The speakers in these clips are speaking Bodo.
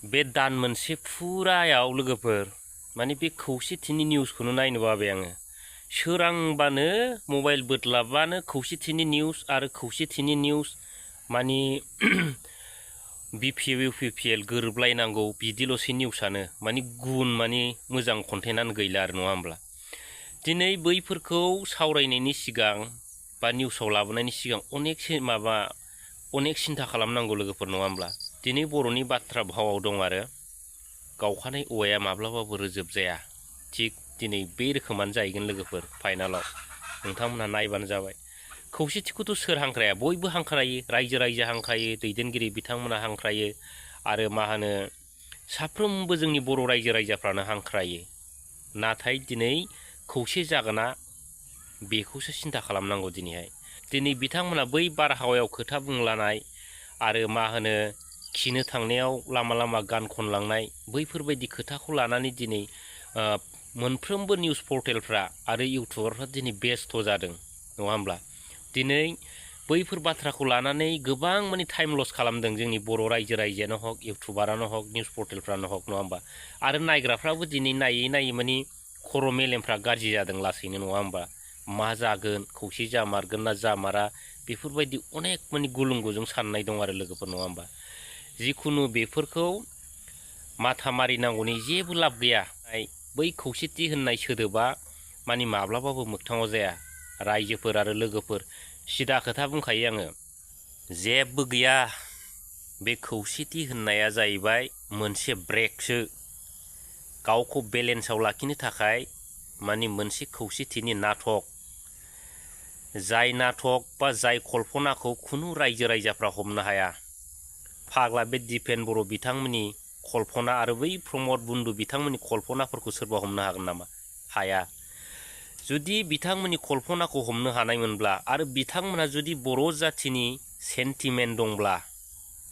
बे दान मोनसे फुरायाव लोगोफोर माने बे खौसेथिनि निउसखौनो नायनो बाबाय आङो। सोरांबानो मबाइल बोदलाबानो खौसेथिनि निउस आरो खौसेथिनि निउस माने बिपिएफ इउपिपिएल गोरोबलायनांगौ बिदिल'सै निउसआनो माने गुन माने मोजां कन्टेन्टआनो गैला आरो नङा होमब्ला। दिनै बैफोरखौ सावरायनायनि सिगां बा निउसाव लाबोनायनि सिगां अनेक सिन्था खालामनांगौ लोगोफोर नङा होमब्ला। दिनै बर'नि बाथ्रा भावाव दं आरो गावखानाय औवाया माब्लाबाबो रोजोब जाया। थिग दिनै बे रोखोमानो जाहैगोन लोगोफोर फाइनालाव नोंथांमोनहा नायबानो जाबाय। खौसेथिखौथ' सोर हांख्राया, बयबो हांख्रायो, रायजो हांख्रायो, दैदेनगिरि बिथांमोना हांख्रायो आरो साफ्रोमबो जोंनि बर' रायजो राजाफ्रानो हांख्रायो। नाथाय दिनै खौसे जागोना बेखौसो सिन्था खालामनांगौ दिनैहाय। दिनै बिथांमोना बै बारहावायाव खोथा बुंलानाय आरो खिनो थांनायाव लामा लामा गान खनलांनाय बैफोरबायदि खोथाखौ लानानै दिनै मोनफ्रोमबो निउस पर्टेलफ्रा आरो इउटुबारफ्रा दिनै बेस्थ' जादों नङा होमब्ला। दिनै बैफोर बाथ्राखौ लानानै गोबां माने टाइम लस खालामदों जोंनि बर' रायजोआनो हक, इउटुबारानो हक, निउस पर्टेलफ्रानो हक नङा होमबा। आरो नायग्राफ्राबो दिनै नायै नायै माने खर' मेलेमफ्रा गाज्रि जादों लासैनो नङा होमबा। मा जागोन, खौसे जामारगोन ना जामारा, बेफोरबायदि अनेक माने गुलुं गुजुं साननाय दं आरो लोगोफोर नङा होमबा। जिखुनु बेफोरखौ माथा मारिनांगौनि जेबो लाब गैया। बै खौसेथि होननाय सोदोबा माने माब्लाबाबो मोगथाङाव जाया। रायजोफोर आरो लोगोफोर सिदा खोथा बुंखायो आङो, जेबो गैया। बे खौसेथि होननाया जाहैबाय मोनसे ब्रेकसो। गावखौ बेलेन्सआव लाखिनो थाखाय माने मोनसे खौसेथिनि नाटक। जाय नाटक बा जाय कल्पनाखौ खुनु रायजो राजाफ्रा हमनो हाया। फाग्ला बे दिपेन बर' बिथांमोननि कल्पना आरो बै प्रमद बुन्दु बिथांमोननि कल्पनाफोरखौ सोरबा हमनो हागोन नामा? हाया। जुदि बिथांमोननि कल्पनाखौ हमनो हानायमोनब्ला आरो बिथांमोनहा जुदि बर' जाथिनि सेन्टिमेन्ट दंब्ला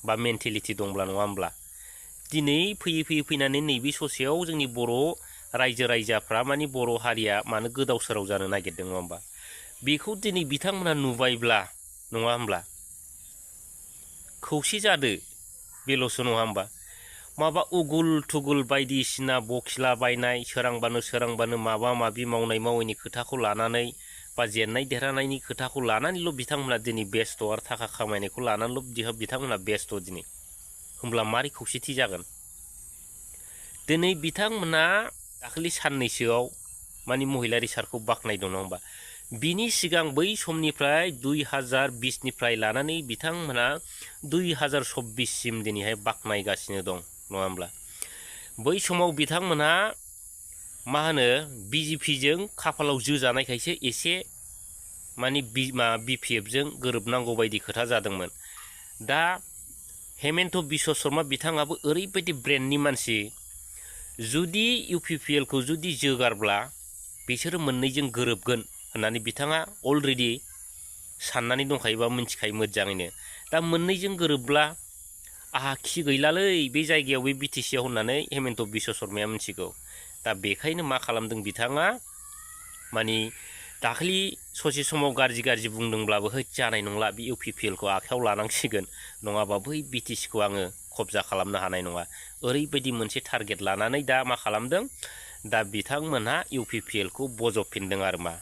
बा मेन्टेलिटि दंब्ला नङा होमब्ला, दिनै फैनानै नैबे ससेयाव जोंनि बर' रायजो राजाफ्रा माने बर' हारिया मानो गोदाव सोराव जानो नागिरदों नङा होमबा। बेखौ दिनै बिथांमोनहा नुबायब्ला नङा होमब्ला, खौसे जादो बेल'सो नङा होमबा। माबा उगुल थुगुल बायदिसिना बखिला बायनाय, सोरांबानो माबा माबि मावनाय मावैनि खोथाखौ लानानै बा जेननाय देरहानायनि खोथाखौ लानानैल' बिथांमोना दिनै बेस्थ' आरो थाखा खामायनायखौ लानानैल' बिथांमोना बेस्थ' दिनै। होमब्ला मारै खौसेथि जागोन? दिनै बिथांमोना दाखालि साननैसोआव माने महिलारि सारखौ बाख्नायदों नङा होमबा। बिनि सिगां बै समनिफ्राय 2020निफ्राय लानानै बिथांमोना 2024सिम दिनैहाय बाख्नायगासिनो दं नङा होमब्ला। बै समाव बिथांमोनहा बिजेपिजों खाफालाव जोजानायखायसो एसे माने बिपिएफजों गोरोबनांगौ बायदि खोथा जादोंमोन। दा हेमेन्त बिश्व शर्मा बिथाङाबो ओरैबायदि ब्रेन्डनि मानसि, जुदि इउपिपिएलखौ जुदि जोगारब्ला बिसोरो मोननैजों गोरोबगोन होननानै बिथाङा अलरेडि साननानै दंखायोबा मिथिखायो मोजाङैनो। दा मोननैजों गोरोबब्ला आहा खि गैलालै बे जायगायाव बे बिटिसिआव होननानै हेमेन्त बिश्व शर्माया मिथिगौ। दा बेखायनो मा खालामदों बिथाङा, माने दाखालि ससे समाव गाज्रि बुंदोंब्लाबो जानाय नंला, बे इउपिपिएलखौ आखायाव लानांसिगोन, नङाबा बै बिटिसिखौ आङो कब्जा खालामनो हानाय नङा। ओरैबायदि मोनसे टारगेट लानानै दा मा खालामदों, दा बिथांमोनहा इउपिपिएलखौ बजबफिनदों आरो मा।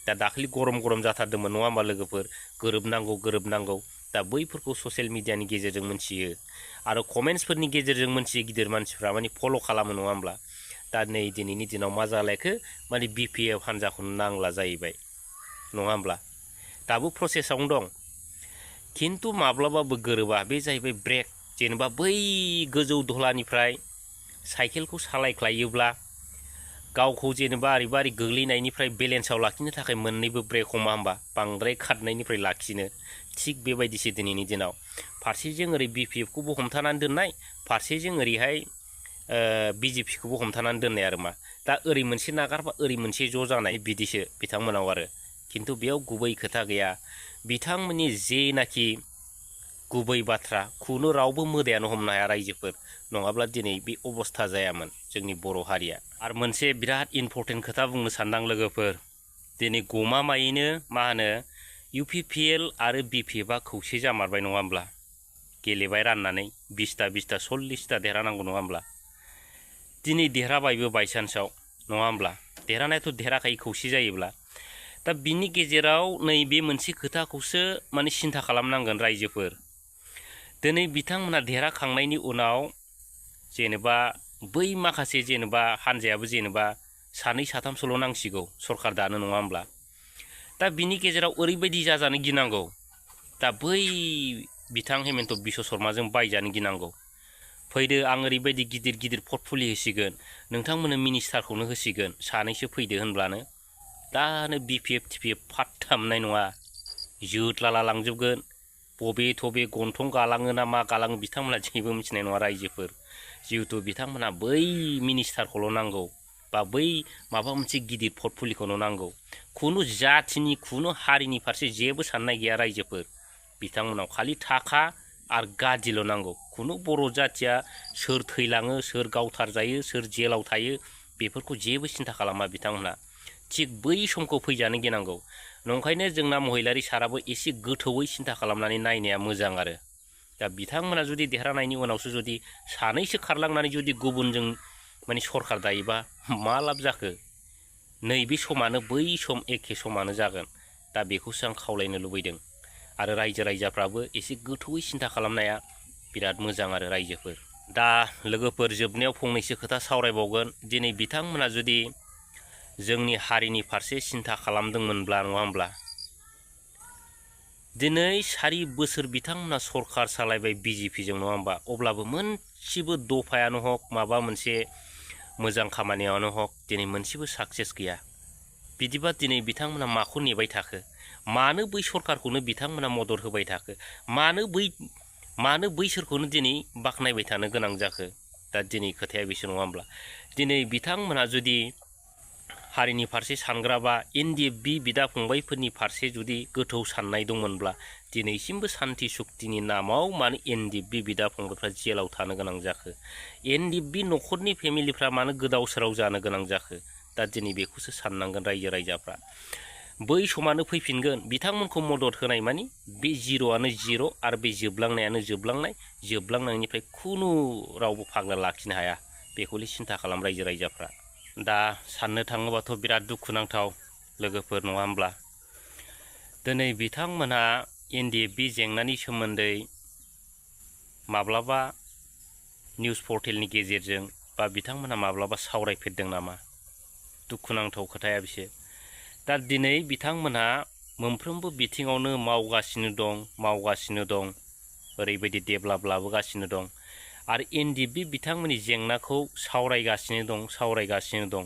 दा दाखालि गरम जाथारदोंमोन नङा होमबा लोगोफोर, गोरोबनांगौ। दा बैफोरखौ ससियेल मिडियानि गेजेरजों मोनथियो आरो कमेन्ट्सफोरनि गेजेरजों मोनथियो, गिदिर मानसिफ्रा माने फल' खालामो नङा होमब्ला। दा नै दिनैनि दिनाव मा जालायखो, माने बिपिएफ हान्जाखौनो नांला जाहैबाय नङा होमब्ला। दाबो प्रसेसआवनो दं, खिन्थु माब्लाबाबो गोरोबा। बे जाहैबाय ब्रेक। जेनेबा बै गोजौ धलानिफ्राय साइकेलखौ सालायख्लायोब्ला गावखौ जेनेबा ओरैबा गोग्लैनायनिफ्राय बेलेन्सआव लाखिनो थाखाय मोननैबो ब्रेक हमा होमबा, बांद्राय खारनायनिफ्राय लाखिनो। थिग बेबायदिसो दिनैनि दिनाव फारसेजों ओरै बिपिएफखौबो हमथानानै दोननाय, फारसेजों ओरैहाय बिजेपिखौबो हमथानानै दोननाय आरो मा। दा ओरै मोनसे नागारबा ओरै मोनसे ज' जानाय बिदिसो बिथांमोनाव आरो। खिन्थु बेयाव गुबै खोथा गैया। बिथांमोननि जेनाखि गुबै बाथ्रा खुनु रावबो मोदायानो हमनो हाया रायजोफोर, नङाब्ला दिनै बे अबस्था जायामोन जोंनि बर' हारिया। आरो मोनसे बिराद इम्परटेन्ट खोथा बुंनो सानदां लोगोफोर, दिनै गमामायैनो इउपिपिएल आरो बिपिएफआ खौसे जामारबाय नङा होमब्ला। गेलेबाय राननानै 20ता 40ता देरहानांगौ नङा होमब्ला दिनै देरहाबायबो बायसान्सआव नङा होमब्ला देरहानायाथ' देरहाखायो खौसे जायोब्ला दा बिनि गेजेराव नैबे मोनसे खोथाखौसो माने सिन्था खालामनांगोन रायजोफोर दिनै बिथांमोना देरहाखांनायनि उनाव जेनेबा बै माखासे जेनेबा हानजायाबो जेनेबा 2 3 नांसिगौ सरखार दानो नङा होमब्ला दा बिनि गेजेराव ओरैबायदि जाजानो गिनांगौ दा बै बिथां हेमन्त बिश्व शर्माजों बायजानो गिनांगौ फैदो आं ओरैबायदि गिदिर गिदिर पर्टफलिय होसिगोन नोंथांमोननो मिनिस्टारखौनो होसिगोन 2सो फैदो होनब्लानो दानो बिपिएफ टिपिएफ फात्ता मोननाय नङा जोदलाला लांजोबगोन बबे थबे गन्थं गालाङो ना मा गालाङो बिथांमोना जेबो मिथिनाय नङा रायजोफोर जिहेतु बिथांमोना बै मिनिस्टारखौल' नांगौ बा बै माबा मोनसे गिदिर पर्टफलियखौल' नांगौ खुनु जाथिनि खुनु हारिनि फारसे जेबो साननाय गैया रायजोफोर बिथांमोनाव खालि थाखा आरो गादिल' नांगौ खुनु बर' जाथिया सोर थैलाङो सोर गावथार जायो सोर जेलाव थायो बेफोरखौ जेबो सिन्था खालामा बिथांमोना थिग बै समखौ फैजानो गिनांगौ नंखायनो जोंना महिलारि साराबो एसे गोथौयै सिन्था खालामनानै नायनाया मोजां आरो दा बिथांमोना जुदि देरहानायनि उनावसो जुदि 2सो खारलांनानै जुदि गुबुनजों माने सरखार दायोबा मा लाब जाखो नैबे समानो बै सम एखे समानो जागोन दा बेखौसो आं खावलायनो लुबैदों आरो रायजो राजाफ्राबो एसे गोथौयै सिन्था खालामनाया बिराद मोजां आरो रायजोफोर दा लोगोफोर जोबनायाव फंनैसो खोथा सावरायबावगोन दिनै बिथांमोना जुदि जोंनि हारिनि फारसे सिन्था खालामदोंमोनब्ला नङा होमब्ला दिनै 4 बोसोर बिथांमोना सरखार सालायबाय बिजेपिजों नङा होमबा अब्लाबो मोनसेबो दफायानो हक माबा मोनसे मोजां खामानियावनो हक दिनै मोनसेबो साक्सेस गैया बिदिबा दिनै बिथांमोना माखौ नेबाय थाखो मानो बै सरखारखौनो बिथांमोना मदद होबाय थाखो मानो बैसोरखौनो दिनै बाख्नायबाय थानो गोनां जाखो दा दिनै खोथाया बेसो नङा होमब्ला दिनै बिथांमोना जुदि हारिनि फारसे सानग्राबा एनडिएफबि बिदा फंबायफोरनि फारसे जुदि गोथौ साननाय दंमोनब्ला दिनैसिमबो सान्ति सुक्तिनि नामाव मानो एनडिएफबि बिदा फंबायफ्रा जेलाव थानो गोनां जाखो एनडिएफबि न'खरनि फेमिलिफ्रा मानो गोदाव सोराव जानो गोनां जाखो दा दिनै बेखौसो साननांगोन रायजो राजाफ्रा बै समानो फैफिनगोन बिथांमोनखौ मदद होनाय मानि बे जिर'आनो जिर' आरो बे जोबलांनायानो जोबलांनायनिफ्राय खुनु रावबो फाग्ला लाखिनो हाया बेखौल सिन्था खालाम रायजो राजाफ्रा दा साननो थाङोबाथ' बिराद दुखुनांथाव लोगोफोर नङा होमब्ला दिनै बिथांमोनहा एनडिएफबि जेंनानि सोमोन्दै माब्लाबा निउस पर्टेलनि गेजेरजों बा बिथांमोनहा माब्लाबा सावरायफेरदों नामा दुखुनांथाव खोथाया बिसो दा दिनै बिथांमोनहा मोनफ्रोमबो बिथिङावनो मावगासिनो दं ओरैबायदि डेभेलप लाबोगासिनो दं आरो एनडिएफबि बिथांमोननि जेंनाखौ सावरायगासिनो दं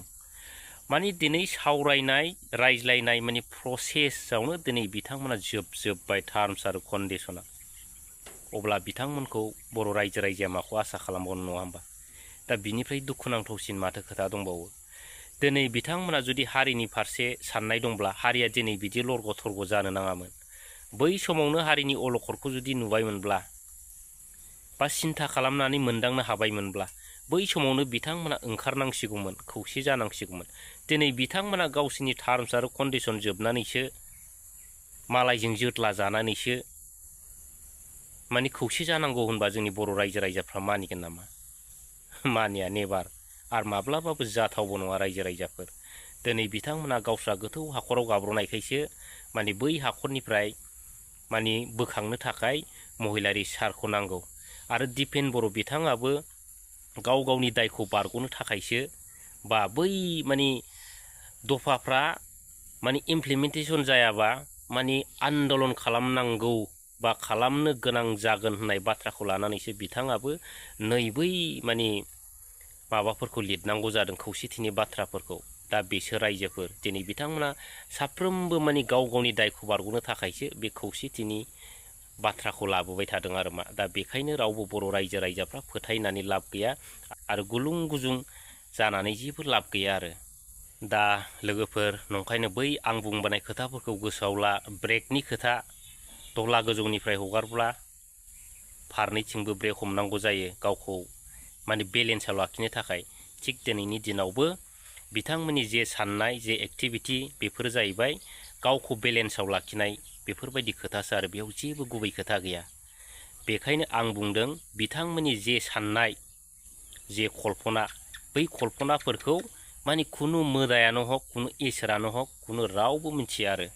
माने दिनै सावरायनाय रायज्लायनाय माने प्रसेसआवनो दिनै बिथांमोना जोबबाय टार्म्स आरो कन्डिसना अब्ला बिथांमोनखौ बर' रायजो राजाया माखौ आसा खालामबावनो नङा होमबा दा बिनिफ्राय दुखुनांथावसिन माथो खोथा दंबावो दिनै बिथांमोना जुदि हारिनि फारसे साननाय दंब्ला हारिया दिनै बिदि लरग' थरग' जानो नाङामोन बै समावनो हारिनि अलखदखौ जुदि नुबायमोनब्ला बा सिन्था खालामनानै मोनदांनो हाबायमोनब्ला बै समावनो बिथांमोना ओंखारनांसिगौमोन खौसे जानांसिगौमोन दिनै बिथांमोना गावसिनि टार्म्स आरो कन्डिसन जोबनानैसो मालायजों जोदला जानानैसो माने खौसे जानांगौ होनबा जोंनि बर' रायजो राजाफ्रा मानिगोन नामा मानिया नेबार आरो माब्लाबाबो जाथावबो नङा रायजो राजाफोर दिनै बिथांमोना गावस्रा गोथौ हाखराव गाब्रनायखायसो माने बै हाखरनिफ्राय माने बोखांनो थाखाय महिलारि सारखौ नांगौ आरो दिपेन बर' बिथाङाबो गावनि दायखौ बारग'नो थाखायसो बा बै माने दफाफ्रा माने इमप्लिमेन्टेसन जायाबा माने आन्दलन खालामनांगौ बा खालामनो गोनां जागोन होननाय बाथ्राखौ लानानैसो बिथाङाबो नै बै माने माबाफोरखौ लिरनांगौ जादों खौसेथिनि बाथ्राफोरखौ दा बेसो रायजोफोर दिनै बिथांमोना साफ्रोमबो माने गावनि दायखौ बारग'नो थाखायसो बे खौसेथिनि बाथ्राखौ लाबोबाय थादों आरो मा दा बेखायनो रावबो बर' रायजो राजाफ्रा फोथायनानै लाब गैया आरो गुलुं गुजुं जानानै जेबो लाब गैया आरो दा लोगोफोर नंखायनो बै आं बुंबोनाय खोथाफोरखौ गोसोआव ला ब्रेकनि खोथा दहला गोजौनिफ्राय हगारब्ला फारनैथिंबो ब्रेक हमनांगौ जायो गावखौ माने बेलेन्सआव लाखिनो थाखाय थिग दिनैनि दिनावबो बिथांमोननि जे साननाय जे एक्टिभिटि बेफोर जाहैबाय गावखौ बेलेन्सआव लाखिनाय बेफोरबायदि खोथासो आरो बेयाव जेबो गुबै खोथा गैया बेखायनो आं बुंदों बिथांमोननि जे साननाय जे कल्पना बै कल्पनाफोरखौ माने खुनु मोदायानो हक खुनु इसोरानो हक खुनु रावबो मिथिया आरो